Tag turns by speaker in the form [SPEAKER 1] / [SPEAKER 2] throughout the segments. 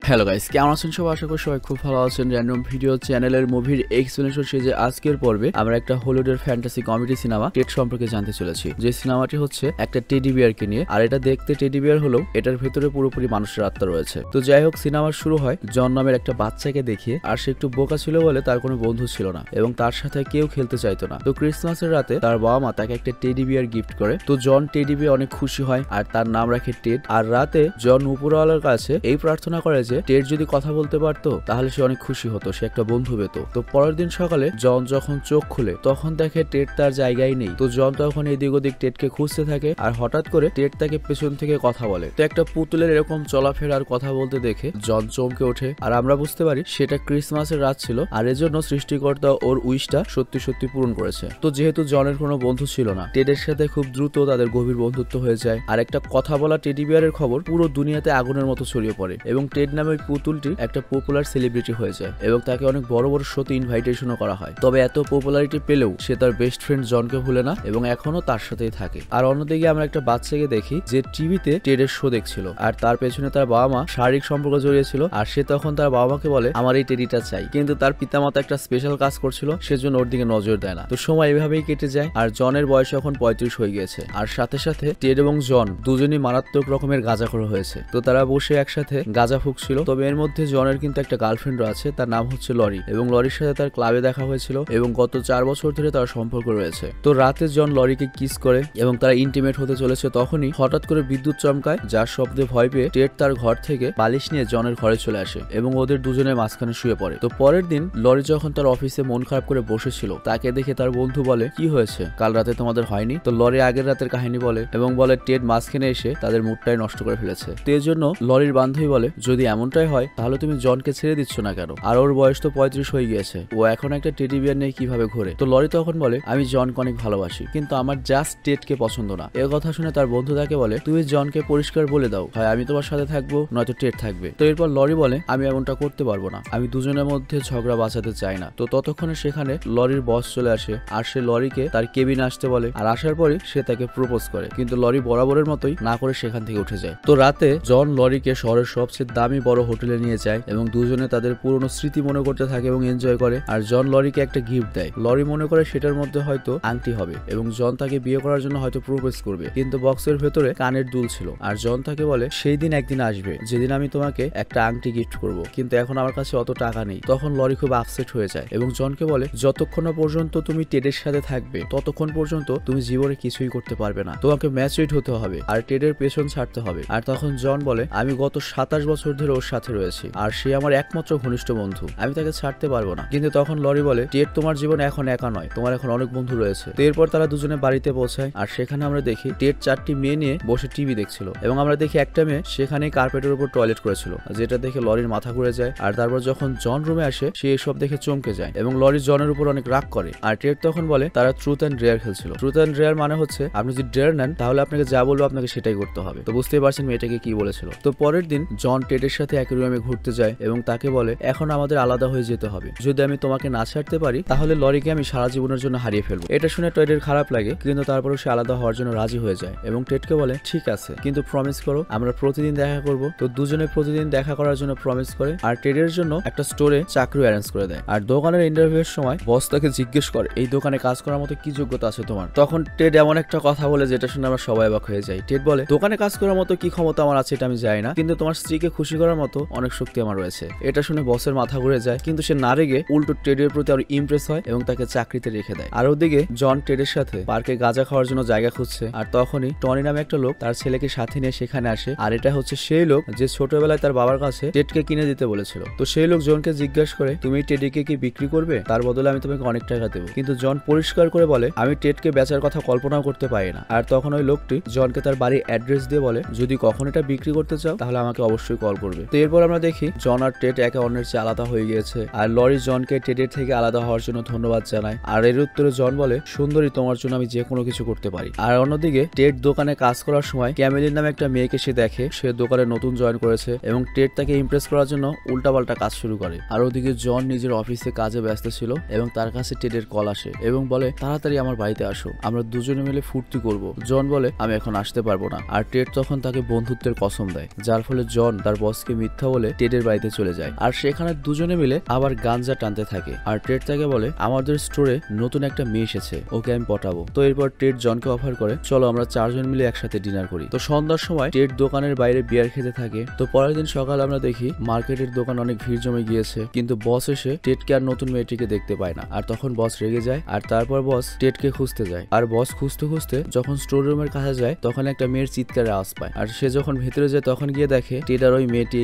[SPEAKER 1] Hello guys, কেমন আছেন সবাই? আশা করি সবাই খুব ভালো আছেন। র্যান্ডম ভিডিও চ্যানেলের মুভির এক্সপ্লেনেশন সিরিজে আজকের পর্বে আমরা একটা হলিউডের ফ্যান্টাসি কমেডি সিনেমা টেড সম্পর্কে জানতে চলেছি। যে সিনেমাটি হচ্ছে একটা টেডি বিয়ারকে নিয়ে, আর এটা দেখতে টেডি বিয়ার হলেও এটার ভেতরে পুরোপুরি মানুষের আত্মা রয়েছে। তো যাই হোক, সিনেমার শুরু হয় জন নামের একটা বাচ্চাকে দেখিয়ে। আর সে একটু বোকা ছিল বলে তার কোনো বন্ধু ছিল না এবং তার সাথে কেউ খেলতে চাইতো না। তো ক্রিসমাসের রাতে তার বাবা মা তাকে একটা টেডি বিয়ার গিফট করে। তো জন টেডি বিয়ার অনেক খুশি হয় আর তার নাম রাখে টেড। আর রাতে জন উপরওয়ালার কাছে এই প্রার্থনা করে যে টেড যদি কথা বলতে পারতো তাহলে সে অনেক খুশি হতো, সে একটা বন্ধু পেত। তো পরের দিন সকালে জন যখন চোখ খুলে তখন দেখে টেড তার জায়গায় নেই। তো জন তখন এদিক ওদিক টেডকে খুঁজতে থাকে আর হঠাৎ করে টেড তাকে পেছন থেকে কথা বলে। তো একটা পুতুলের এরকম চলাফেরা আর কথা বলতে দেখে জন চমকে ওঠে আর আমরা বুঝতে পারি সেটা ক্রিসমাসের রাত ছিল আর এজন্য সৃষ্টিকর্তা ওর উইশটা সত্যি সত্যি পূরণ করেছে। তো যেহেতু জনের কোনো বন্ধু ছিল না, টেডের সাথে খুব দ্রুত তাদের গভীর বন্ধুত্ব হয়ে যায়। আর একটা কথা বলা টেডি বিয়ারের খবর পুরো দুনিয়াতে আগুনের মতো ছড়িয়ে পড়ে এবং টেড নামের পুতুলটি একটা পপুলার সেলিব্রিটি হয়ে যায় এবং তাকে অনেক বড় বড় শোতে ইনভাইটেশনও করা হয়। তবে এত পপুলারিটি পেলেও সে তার বেস্ট ফ্রেন্ড জনকে ভুলে না এবং এখনো তার সাথেই থাকে। আর অন্যদিকে আমরা একটা বাচ্চাকে দেখি যে টিভিতে টেডের শো দেখছিল আর তার পেছনে তার বাবা মা শারীরিক সম্পর্ক জড়িয়েছিল আর সে তখন তার বাবা মাকে বলে আমার এই টেডিটা চাই, কিন্তু তার পিতামাতা একটা স্পেশাল কাজ করছিল সেজন্য ওর দিকে নজর দেয় না। তো সময় এভাবেই কেটে যায় আর জনের বয়স এখন 35 হয়ে গিয়েছে আর সাথে সাথে টেড এবং জন দুজনই মারাত্মক রকমের গাঁজাখোর হয়েছে। তো তারা বসে একসাথে গাঁজা ফুঁকছিল। তবে এর মধ্যে জনের কিন্তু একটা গার্লফ্রেন্ডও আছে, তার নাম হচ্ছে লরি এবং লরির সাথে তার ক্লাবে দেখা হয়েছিল এবং গত 4 বছর ধরে তার সম্পর্ক রয়েছে। তো রাতে জন লরিকে কিস করে এবং তারা ইন্টিমেট হতে চলেছে। তখনই হঠাৎ করে বিদ্যুৎ চমকায়, যার শব্দে ভয় পেয়ে টেড তার ঘর থেকে বালিশ নিয়ে জনের ঘরে চলে আসে এবং ওদের দুজনের মাঝখানে শুয়ে পড়ে। তো পরের দিন লরি যখন তার অফিসে মন খারাপ করে বসেছিল তাকে দেখে তার বন্ধু বলে কি হয়েছে, কাল রাতে তোমাদের হয়নি? তো লরি আগের রাতের কাহিনী বলে এবং বলে টেড মাঝখানে এসে তাদের মুডটাই নষ্ট করে ফেলেছে। তো এর জন্য লরির বান্ধবী বলে যদি এমনটাই হয় তাহলে তুমি জনকে ছেড়ে দিচ্ছ না কেন? আর ওর বয়স তো 35 হয়ে গিয়েছে, ও এখন একটা টেডি বিয়ার নিয়ে কিভাবে ঘোরে? তো লরি তখন বলে আমি জনকে অনেক ভালোবাসি কিন্তু আমার জাস্ট টেডকে পছন্দ না। এ কথা শুনে তার বন্ধু তাকে বলে তুমি জনকে পরিষ্কার বলে দাও, হয় আমি তোমার সাথে থাকবো নয়তো টেড থাকবে। তো এরপর লরি বলে আমি এমনটা করতে পারবো না, আমি দুজনের মধ্যে ঝগড়া বাঁচাতে চাই না। তো ততক্ষণে সেখানে লরির বস চলে আসে আর সে লরিকে তার কেবিনে আসতে বলে আর আসার পরে সে তাকে প্রপোজ করে, কিন্তু লরি বরাবরের মতোই না করে সেখান থেকে উঠে যায়। তো রাতে জন লরিকে শহরের সবচেয়ে দামি বড় হোটেলে নিয়ে যায় এবং দুজনে তাদের পুরনো স্মৃতি মনে করতে থাকে এবং এনজয় করে। আর জন লরিকে একটা গিফট দেয়, লরি মনে করে সেটার মধ্যে হয়তো আংটি হবে এবং জন তাকে বিয়ে করার জন্য হয়তো প্রপোজ করবে, কিন্তু বক্সের ভেতরে কানের দুল ছিল। আর জন তাকে বলে সেই দিন একদিন আসবে যেদিন আমি তোমাকে একটা আংটি গিফট করব, কিন্তু এখন আমার কাছে অত টাকা নেই। তখন লরি খুব আপসেট হয়ে যায় এবং জনকে বলে যতক্ষণ না পর্যন্ত তুমি টেডের সাথে থাকবে ততক্ষণ পর্যন্ত তুমি জীবনে কিছুই করতে পারবে না, তোমাকে ম্যাচুরিট হতে হবে আর টেডের পেছন ছাড়তে হবে। আর তখন জন বলে আমি গত 27 বছর ধরে ওর সাথে রয়েছি আর সে আমার একমাত্র ঘনিষ্ঠ বন্ধু, আমি তাকে ছাড়তে পারবো না। কিন্তু তখন লরি বলে টেড তোমার জীবনে এখন একা নয়, তোমার এখন অনেক বন্ধু রয়েছে। তো এরপর তারা দুজনে বাড়িতে পৌঁছায় আর সেখানে আমরা দেখি টেড 4টি মেয়ে নিয়ে বসে টিভি দেখছিল এবং আমরা দেখি একটা মেয়ে সেখানে কার্পেটের উপর টয়লেট করেছিল, যেটা দেখে লরির মাথা ঘুরে যায়। আর তারপর যখন জন রুমে আসে সে এসব দেখে চমকে যায় এবং লরি জনের উপর অনেক রাগ করে। আর টেড তখন বলে তারা ট্রুথ অ্যান্ড ডেয়ার খেলছিল। ট্রুথ অ্যান্ড ডেয়ার মানে হচ্ছে আপনি যদি ডেয়ার নেন তাহলে আপনাকে যা বলবো আপনাকে সেটাই করতে হবে। তো বুঝতেই পারছেন মেয়েটাকে কি বলেছিল। তো পরের দিন জন টেডের সাথে একই রুমে ঘুরতে যায় এবং তাকে বলে এখন আমাদের আলাদা হয়ে যেতে হবে, যদি আমি তোমাকে না ছাড়তে পারি তাহলে লরিকে আমি সারা জীবনের জন্য হারিয়ে ফেলবো। এটা শুনে টেডের খারাপ লাগে কিন্তু তারপরেও সে আলাদা হওয়ার জন্য রাজি হয়ে যায় এবং টেডকে বলে ঠিক আছে কিন্তু প্রমিস করো আমরা প্রতিদিন দেখা করব। তো দুজনে প্রতিদিন দেখা করার জন্য প্রমিস করে আর টেডের জন্য একটা স্টোরে চাকরি অ্যারেঞ্জ করে দেয়। আর দোকানের ইন্টারভিউয়ের সময় বস তাকে জিজ্ঞেস করে এই দোকানে কাজ করার মতো কি যোগ্যতা আছে তোমার? তখন টেড এমন একটা কথা বলে যেটা শুনে আমরা সবাই অবাক হয়ে যাই। টেড বলে দোকানে কাজ করার মতো কি ক্ষমতা আমার আছে এটা আমি জানি না, কিন্তু তোমার স্ত্রীকে খুশি করার মতো অনেক শক্তি আমার রয়েছে। এটা শুনে বসের মাথা ঘুরে যায় কিন্তু সে না রেগে উল্টো টেডের প্রতি আরো ইমপ্রেস হয় এবং তাকে চাকরিতে রেখে দেয়। আর ওদিকে জন টেডের সাথে পার্কে গাঁজা খাওয়ার জন্য জায়গা খুঁজছে আর তখনই টনি নামে একটা লোক তার ছেলেকে সাথে নিয়ে সেখানে আসে। আর এটা হচ্ছে সেই লোক যে ছোটবেলায় তার বাবার কাছে টেডকে কিনে দিতে বলেছিল। তো সেই লোক জনকে জিজ্ঞাসা করে তুমি টেডিকে কি বিক্রি করবে? তার বদলে আমি তোমাকে অনেক টাকা দেবো। কিন্তু জন পরিষ্কার করে বলে আমি টেডকে বেচার কথা কল্পনাও করতে পারি না। আর তখন ওই লোকটি জনকে তার বাড়ির অ্যাড্রেস দিয়ে বলে যদি কখন এটা বিক্রি করতে চাও তাহলে আমাকে অবশ্যই কল করবে। তো এরপর আমরা দেখি জন আর টেড একে অন্যের চেয়ে আলাদা হয়ে গিয়েছে আর লরি জনকে টেডের থেকে আলাদা হওয়ার জন্য ধন্যবাদ জানায়। আর এর উত্তরে জন বলে সুন্দরী তোমার জন্য আমি যে কোনো কিছু করতে পারি। আর অন্যদিকে টেড দোকানে কাজ করার সময় ক্যামেলিন নামে একটা মেয়েকে সে দেখে, সে দোকানে নতুন জয়েন করেছে এবং টেড তাকে ইমপ্রেস করার জন্য উল্টাপাল্টা কাজ শুরু করে। আর ওদিকে জন নিজের অফিসে কাজে ব্যস্ত ছিল এবং তার কাছে টেডের কল আসে এবং বলে তাড়াতাড়ি আমার বাড়িতে আসো, আমরা দুজনে মিলে ফুর্তি করব। জন বলে আমি এখন আসতে পারবো না আর টেড তখন তাকে বন্ধুত্বের কসম দেয়, যার ফলে জন তার বসকে সম্পর্কে মিথ্যা বলে টেডের বাড়িতে চলে যায় আর সেখানে দুজনে মিলে আবার গাঞ্জা টানতে থাকে। আর টেড তাকে বলে আমাদের স্টোরে নতুন একটা মেয়ে এসেছে, ওকে আমি পটাবো। তো এরপর টেড জনকে অফার করে চলো আমরা 4 জন মিলে একসাথে ডিনার করি। তো সন্ধ্যার সময় টেড দোকানের বাইরে বিয়ার খেতে থাকে। তো পরের দিন সকালে আমরা দেখি মার্কেটের দোকান অনেক ভিড় জমে গিয়েছে, কিন্তু বস এসে টেডকে আর নতুন মেয়েটিকে দেখতে পায় না। আর তখন বস রেগে যায় আর তারপর বস টেডকে খুঁজতে যায়। আর বস খুঁজতে খুঁজতে যখন স্টোর রুমের কাছে যায় তখন একটা মেয়ের চিৎকারের আওয়াজ পায়। আর সে যখন ভেতরে যায় তখন গিয়ে দেখে টেড আর ওই মেয়েটি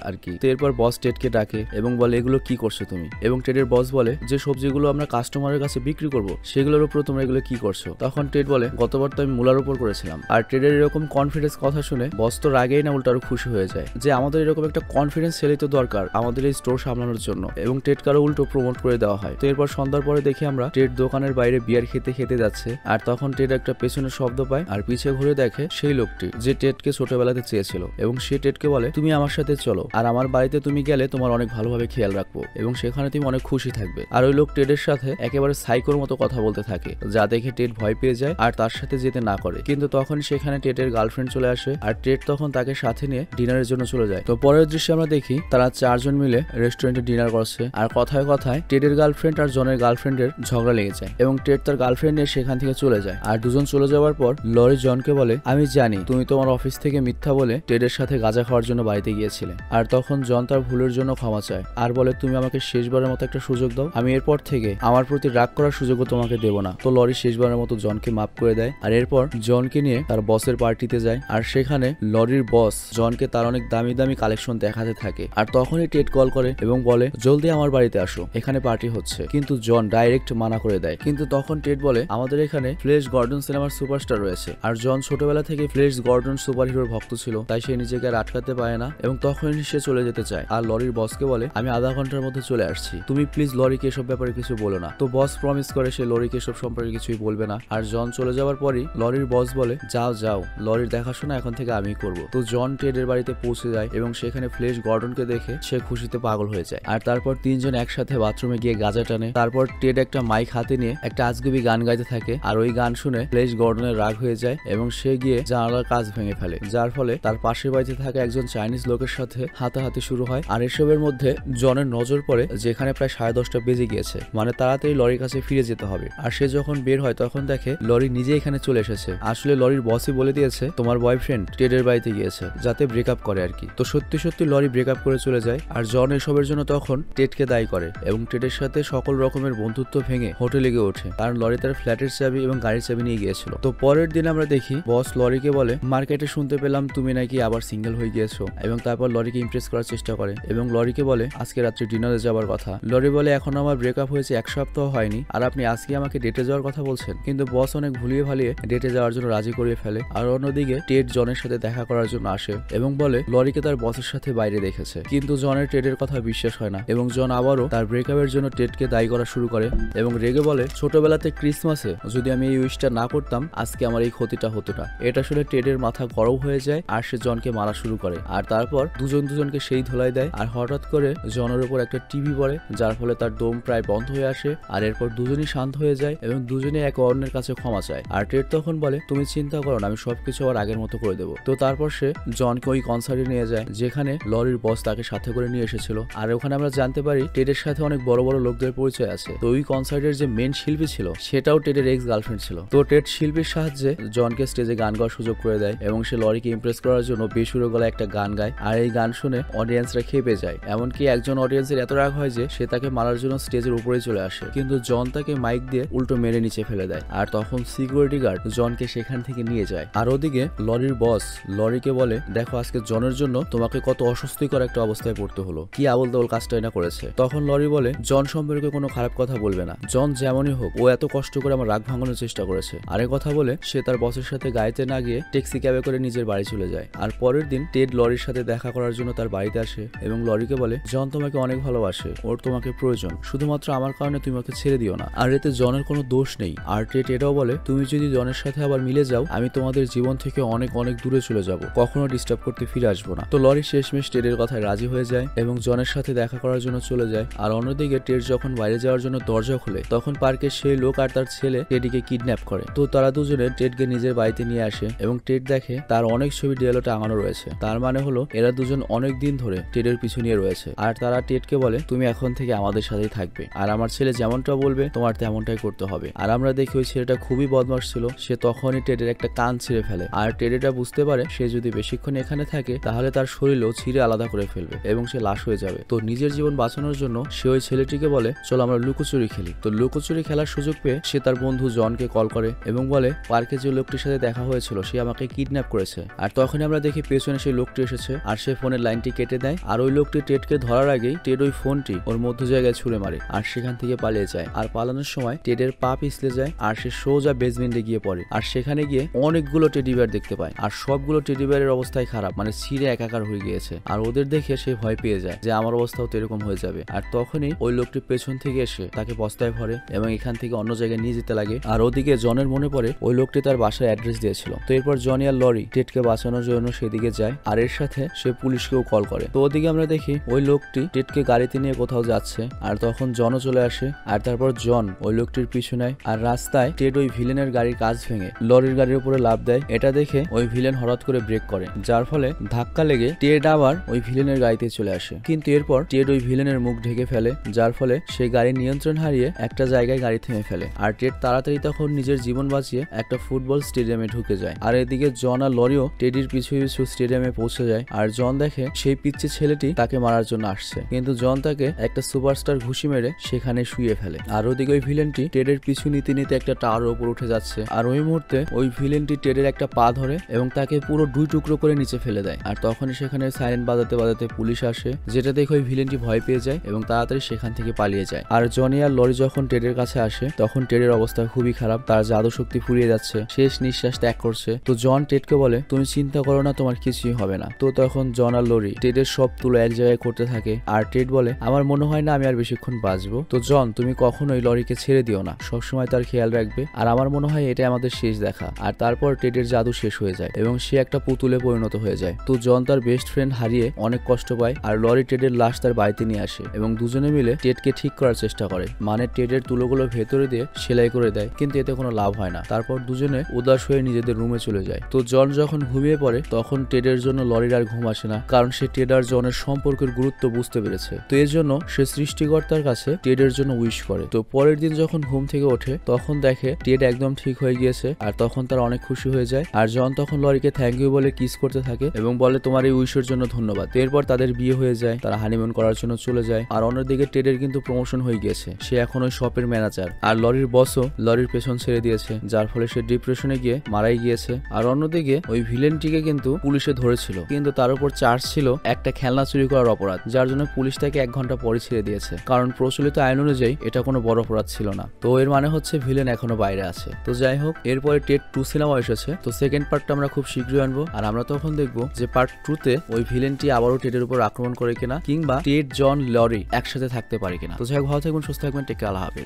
[SPEAKER 1] আর কি। তো এরপর বস টেডকে ডাকে এবং বলে এগুলো কি করছো তুমি? এবং টেডের বস বলে যে সবজিগুলো আমরা কাস্টমারের কাছে বিক্রি করব সেগুলোর উপর তোমরা এগুলো কি করছো? তখন টেড বলে গতবার তো আমি মূলার উপর করেছিলাম। আর টেডের এরকম কনফিডেন্স কথা শুনে বস তো রাগেই না উল্টো আরো খুশি হয়ে যায় যে আমাদের এরকম একটা কনফিডেন্স ছেলে তো দরকার আমাদের এই স্টোর সামলানোর জন্য, এবং টেড কারো উল্টো প্রমোট করে দেওয়া হয়। তো এরপর সন্ধ্যার পরে দেখি আমরা টেড দোকানের বাইরে বিয়ার খেতে খেতে যাচ্ছে। আর তখন টেড একটা পেছনের শব্দ পায় আর পিছে ঘুরে দেখে সেই লোকটি যে টেডকে ছোটবেলাতে চেয়েছিল, এবং সে টেডকে বলে তুমি আমার সাথে চলো আর আমার বাড়িতে তুমি গেলে তোমার অনেক ভালোভাবে খেয়াল রাখবো এবং সেখানে তুমি অনেক খুশি থাকবে। আর ওই লোক টেডের সাথে একেবারে সাইকোর মতো কথা বলতে থাকে, যা দেখে টেড ভয় পেয়ে যায় আর তার সাথে যেতে না করে। কিন্তু তখন সেখানে টেডের গার্লফ্রেন্ড চলে আসে আর টেড তখন তাকে সাথে নিয়ে ডিনারের জন্য চলে যায়। তো পরের দৃশ্যে আমরা দেখি তারা 4 জন মিলে রেস্টুরেন্টে ডিনার করছে আর কথায় কথায় টেডের গার্লফ্রেন্ড আর জনের গার্লফ্রেন্ডের ঝগড়া লেগে যায় এবং টেড তার গার্লফ্রেন্ড নিয়ে সেখান থেকে চলে যায়। আর দুজন চলে যাওয়ার পর লরি জনকে বলে আমি জানি তুমি তোমার অফিস থেকে মিথ্যা বলে টেডের সাথে গাঁজা খাওয়ার জন্য বাড়িতে গিয়েছিলে। আর তখন জন তার ভুলের জন্য ক্ষমা চায় আর বলে তুমি আমাকে শেষবারের মতো একটা সুযোগ দাও, আমি এরপর থেকে আমার প্রতি রাগ করার সুযোগও তোমাকে দেবো না। তো লরি শেষবারের মতো জনকে মাফ করে দেয় আর এরপর জনকে নিয়ে তার বসের পার্টিতে যায়। আর সেখানে লরির বস জনকে তার অনেক দামি দামি কালেকশন দেখাতে থাকে। আর তখনই টেড কল করে এবং বলে জলদি আমার বাড়িতে আসো, এখানে পার্টি হচ্ছে। কিন্তু জন ডাইরেক্ট মানা করে দেয়। কিন্তু তখন টেড বলে আমাদের এখানে ফ্লেশ গর্ডন সিনেমার সুপারস্টার রয়েছে আর জন ছোটবেলা থেকে ফ্লেশ গর্ডন সুপার হিরোর ভক্ত ছিল, তাই সে নিজেকে আর আটকাতে পারে না এবং তখনই সে চলে যেতে চায়। আর লরির বসকে বলে আমি আধা ঘন্টার মধ্যে চলে আসছি, তুমি প্লিজ লরিকে এসব ব্যাপারে কিছু বলো না। তো বস প্রমিস করে সে লরিকে এসব সম্পর্কে কিছুই বলবে না। আর জন চলে যাওয়ার পরই লরির বস বলে যাও যাও, লরির দেখাশোনা এখন থেকে আমি করব। তো জন টেডের বাড়িতে পৌঁছে যায় এবং সেখানে ফ্লেশ গর্ডনকে দেখে সে খুশিতে পাগল হয়ে যায়। আর তারপর 3 জন একসাথে বাথরুমে গিয়ে গাঁজা টানে। তারপর টেড একটা মাইক হাতে নিয়ে একটা আজগুবি গান গাইতে থাকে আর ওই গান শুনে ফ্লেশ গর্ডনের রাগ হয়ে যায় এবং সে গিয়ে জানালার কাঁচ ভেঙে ফেলে, যার ফলে তার পাশের বাড়িতে থাকা একজন চাইনিজ লোকের সাথে হাতাহাতি শুরু হয়। আর এসবের মধ্যে জনের নজর পড়ে যেখানে প্রায় 10:30 বেজে গিয়েছে, মানে তাড়াতাড়ি লরির কাছে ফিরে যেতে হবে। আর সে যখন বের হয় তখন দেখে লরি নিজে এখানে চলে এসেছে। আসলে লরির বসই বলে দিয়েছে তোমার বয়ফ্রেন্ড টেডের বাড়িতে গিয়েছে যাতে ব্রেকআপ করে আর কি। তো সত্যি সত্যি লরি ব্রেকআপ করে চলে যায় আর জন এসবের জন্য তখন টেডকে দায়ী করে এবং টেডের সাথে সকল রকমের বন্ধুত্ব ভেঙে হোটেলে গিয়ে ওঠে, কারণ লরি তার ফ্ল্যাটের চাবি এবং গাড়ির চাবি নিয়ে গিয়েছিল। তো পরের দিন আমরা দেখি বস লরিকে বলে মার্কেটে শুনতে পেলাম তুমি নাকি আবার সিঙ্গেল হয়ে গিয়েছো, এবং তারপর লরিকে ইমপ্রেস করার চেষ্টা করে এবং লরিকে বলে আজকে রাত্রে ডিনারে যাওয়ার কথা। লরি বলে এখন আমার ব্রেকআপ হয়েছে 1 সপ্তাহ হয়নি আর আপনি আজকে আমাকে ডেটে যাওয়ার কথা বলছেন। কিন্তু বস অনেক ভুলিয়ে ভালিয়ে ডেটে যাওয়ার জন্য রাজি করিয়ে ফেলে। আর অন্যদিকে টেড জনের সাথে দেখা করার জন্য আসে এবং বলে লরিকে তার বসের সাথে বাইরে দেখেছে, কিন্তু জনের টেডের কথা বিশ্বাস হয় না এবং জন আবারও তার ব্রেকআপের জন্য টেডকে দায়ী করা শুরু করে এবং রেগে বলে ছোটবেলাতে ক্রিসমাসে যদি আমি এই উইশটা না করতাম আজকে আমার এই ক্ষতিটা হতো না। এটা শুনে টেডের মাথা গরম হয়ে যায় আর সে জনকে মারা শুরু করে। আর তারপর দুজনকে সেই ধোলাই দেয় আর হঠাৎ করে জনের উপর একটা টিভি পড়ে, যার ফলে তার দম প্রায় বন্ধ হয়ে আসে। আর এরপর দুজনই শান্ত হয়ে যায় এবং দুজনে একে অন্যের কাছে ক্ষমা চায়। আর টেড তখন বলে তুমি চিন্তা করো না, আমি সবকিছু আবার আগের মতো করে দেবো। তো তারপর সে জনকে ওই কনসার্টে নিয়ে যায় যেখানে লরির বস তাকে সাথে করে নিয়ে এসেছিল। আর ওখানে আমরা জানতে পারি টেডের সাথে অনেক বড় বড় লোকদের পরিচয় আছে। তো ওই কনসার্টের যে মেন শিল্পী ছিল সেটাও টেডের এক্স গার্লফ্রেন্ড ছিল। তো টেড শিল্পীর সাহায্যে জনকে স্টেজে গান গাওয়ার সুযোগ করে দেয় এবং সে লরিকে ইমপ্রেস করার জন্য বেসুরো গলায় একটা গান গায়। আর এই গান শুনে অডিয়েন্সরা খেপে যায়, এমনকি একজন অডিয়েন্সের এত রাগ হয় যে সে তাকে মারার জন্য স্টেজের উপরে চলে আসে, কিন্তু জন তাকে মাইক দিয়ে উল্টো মেরে নিচে ফেলে দেয়। আর তখন সিকিউরিটি গার্ড জনকে সেখান থেকে নিয়ে যায়। আর ওদিকে লরির বস লরিকে বলে দেখো আজকে জনের জন্য তোমাকে কত অস্বস্তিকর একটা অবস্থায় পড়তে হলো, কি আবল তাবল কাজটাই না করেছে। তখন লরি বলে জন সম্পর্কে কোনো খারাপ কথা বলবে না, জন যেমনই হোক ও এত কষ্ট করে আমার রাগ ভাঙানোর চেষ্টা করেছে। আরে কথা বলে সে তার বসের সাথে গাড়িতে না গিয়ে ট্যাক্সি ক্যাবে করে নিজের বাড়ি চলে যায়। আর পরের দিন টেড লরির সাথে দেখা করার জন্য তার বাড়িতে আসে এবং লরিকে বলে জন তোমাকে অনেক ভালোবাসে, ওর তোমাকে প্রয়োজন, শুধুমাত্র আমার কারণে তুমি ওকে ছেড়ে দিও না। আর এতে জনের কোনো দোষ নেই। আর টেড এটাও বলে তুমি যদি জনের সাথে আবার মিলে যাও আমি তোমাদের জীবন থেকে অনেক অনেক দূরে চলে যাব, কখনো ডিস্টার্ব করতে ফিরে আসবো না। তো লরি শেষমেশ টেডের কথায় রাজি হয়ে যায় এবং জনের সাথে দেখা করার জন্য চলে যায়। আর অন্যদিকে টেড যখন বাইরে যাওয়ার জন্য দরজা খুলে তখন পার্কের সেই লোক আর তার ছেলে টেডিকে কিডন্যাপ করে। তো তারা দুজনে টেডকে নিজের বাড়িতে নিয়ে আসে এবং টেড দেখে তার অনেক ছবি ডিএলও টাঙানো রয়েছে, তার মানে হলো এরা দুজন অনেক দিন ধরে টেডের পিছু নিয়ে রয়েছে আর তারা টেডকে বলে তুমি এখন থেকে আমাদের সাথেই থাকবে আর আমার ছেলে যেমনটা বলবে তোমার তেমনটাই করতে হবে। আর আমরা দেখি ওই ছেলেটা খুবই বদমাশ ছিল, সে তখনই টেডের একটা কান ছিঁড়ে ফেলে আর টেডেটা বুঝতে পারে সে যদি বেশিক্ষণ এখানে থাকে তাহলে তার শরীরও ছিঁড়ে আলাদা করে ফেলবে এবং সে লাশ হয়ে যাবে। তো নিজের জীবন বাঁচানোর জন্য সে ওই ছেলেটিকে বলে চলো আমরা লুকোচুরি খেলি। তো লুকোচুরি খেলার সুযোগ পেয়ে সে তার বন্ধু জনকে কল করে এবং বলে পার্কে যে লোকটির সাথে দেখা হয়েছিল সে আমাকে কিডন্যাপ করেছে। আর তখনই আমরা দেখি পেছনে সেই লোকটি এসেছে আর সে ফোনের লাইনটি কেটে দেয় আর ওই লোকটি টেডকে ধরার আগেই টেড ওই ফোনটি ওর মধ্য জায়গায় ছুঁড়ে মারে আর সেখান থেকে পালিয়ে যায়। আর পালানোর সময় টেডের পা পিছলে যায় আর সে সোজা বেসমেন্টে গিয়ে পড়ে আর সেখানে গিয়ে অনেকগুলো টেডি বিয়ার দেখতে পায় আর সবগুলো টেডি বিয়ারের অবস্থায় খারাপ, মানে ছিঁড়ে একাকার হয়ে গিয়েছে। আর ওদের দেখে সে ভয় পেয়ে যায় যে আমার অবস্থাও তো এরকম হয়ে যাবে। আর তখনই ওই লোকটি পেছন থেকে এসে তাকে বস্তায় ভরে এবং এখান থেকে অন্য জায়গায় নিয়ে যেতে লাগে। আর ওদিকে জনের মনে পড়ে ওই লোকটি তার বাসার অ্যাড্রেস দিয়েছিল। তো এরপর জনি আর লরি টেডকে বাঁচানোর জন্য সেদিকে যায় আর এর সাথে সে পুলিশকেও কল করে। তো ওদিকে আমরা দেখি ওই লোকটি টেডকে গাড়িতে নিয়ে কোথাও যাচ্ছে আর তখন জনও চলে আসে আর তারপর জন ওই লোকটির পিছু নেয় আর রাস্তায় টেড ওই ভিলেনের গাড়ির কাঁচ ভেঙে লরির গাড়ির উপরে লাফ দেয়। এটা দেখে ওই ভিলেন হঠাৎ করে ব্রেক করে যার ফলে ধাক্কা লেগে টেড আবার ওই ভিলেনের গাড়িতে চলে আসে, কিন্তু এরপর টেড ওই ভিলেনের মুখ ঢেকে ফেলে যার ফলে সে গাড়ির নিয়ন্ত্রণ হারিয়ে একটা জায়গায় গাড়ি থেমে ফেলে। আর টেড তাড়াতাড়ি তখন নিজের জীবন বাঁচিয়ে একটা ফুটবল স্টেডিয়ামে ঢুকে যায়। আর এদিকে জন আর লরিও টেডির পিছু পিছু স্টেডিয়ামে পৌঁছে যায় আর জন দেখে সেই পিচ্ছি ছেলেটি তাকে মারার জন্য আসছে, কিন্তু জন তাকে একটা সুপারস্টার ঘুষি মেরে সেখানে শুয়ে ফেলে। আর ওদিকে ওই ভিলেনটি টেডের পিছু নিতে নিতে একটা টাওয়ারের উপর উঠে যাচ্ছে আর ওই মুহূর্তে ওই ভিলেনটি টেডের একটা পা ধরে এবং তাকে পুরো 2 টুকরো করে নিচে ফেলে দেয়। আর তখনই সেখানে সাইরেন বাজাতে বাজাতে পুলিশ আসে, যেটা দেখে ওই ভিলেনটি ভয় পেয়ে যায় এবং তাড়াতাড়ি সেখান থেকে পালিয়ে যায়। আর জনি আর লরি যখন টেডের কাছে আসে তখন টেডের অবস্থা খুবই খারাপ, তার জাদু শক্তি ফুরিয়ে যাচ্ছে, শেষ নিঃশ্বাস ত্যাগ করছে। তো জন টেডকে বলে তুমি চিন্তা করো না, তোমার কিছুই হবে না। তো তখন জন আর লরি টেডের সব তুলো এক জায়গায় করতে থাকে আর টেড বলে আমার মনে হয় না আমি আর বেশিক্ষণ বাঁচবো। তো জন তুমি কখনোই লরিকে ছেড়ে দিও না, সবসময় তার খেয়াল রাখবে, আর আমার মনে হয় এটা আমাদের শেষ দেখা। আর তারপর টেডের জাদু শেষ হয়ে যায় এবং সে একটা পুতুলে পরিণত হয়ে যায়। তো জন তার বেস্ট ফ্রেন্ড হারিয়ে অনেক কষ্ট পায় আর লরি টেডের লাশ তার বাড়িতে নিয়ে আসে এবং দুজনে মিলে টেডকে ঠিক করার চেষ্টা করে, মানে টেডের তুলোগুলো ভেতরে দিয়ে সেলাই করে দেয়, কিন্তু এতে কোনো লাভ হয় না। তারপর দুজনে উদাস হয়ে নিজেদের রুমে চলে যায়। তো জন যখন ঘুমিয়ে পড়ে তখন টেডের জন্য লরির আর ঘুম আসে না, কারণ সে টেড আর জনের সম্পর্কের গুরুত্ব বুঝতে পেরেছে। তো এর জন্য সে সৃষ্টিকর্তার কাছে টেডের জন্য উইশ করে। তো পরের দিন যখন ঘুম থেকে ওঠে তখন দেখে টেড একদম ঠিক হয়ে গিয়েছে আর তখন তার অনেক খুশি হয়ে যায়। আর জন তখন লরিকে থ্যাংক ইউ বলে কিস করতে থাকে এবং বলে তোমার এই উইশের জন্য ধন্যবাদ। এরপর তাদের বিয়ে হয়ে যায়, তারা হানিমুন করার জন্য চলে যায়। আর অন্যদিকে টেডের কিন্তু প্রমোশন হয়ে গিয়েছে, সে এখন ওই শপের ম্যানেজার। আর লরির বসও লরির পেছন ছেড়ে দিয়েছে, যার ফলে সে ডিপ্রেশনে গিয়ে মারাই গিয়েছে। আর অন্যদিকে ওই ভিলেনটিকে কিন্তু পুলিশে ধরেছিল, কিন্তু তার উপর চার্জ ছিল একটা খেলনা চুরি করার অপরাধ, যার জন্য পুলিশ তাকে 1 ঘন্টা পরে ছেড়ে দিয়েছে, কারণ প্রচলিত আইন অনুযায়ী এটা কোনো বড় অপরাধ ছিল না। তো এর মানে হচ্ছে ভিলেন এখনো বাইরে আছে। তো যাই হোক, এরপরে টেড 2 সিনেমা এসেছে, তো সেকেন্ড পার্টটা আমরা খুব শীঘ্রই আনবো। আর আমরা তখন দেখবো যে পার্ট 2-তে ওই ভিলেনটি আবারও টেডের উপর আক্রমণ করে কিনা, কিংবা টেড জন লরি একসাথে থাকতে পারে কিনা। তো যাই হোক, ভালো থাকবেন, সুস্থ থাকবেন, টেক কেয়ার, আল্লাহ হাফেজ।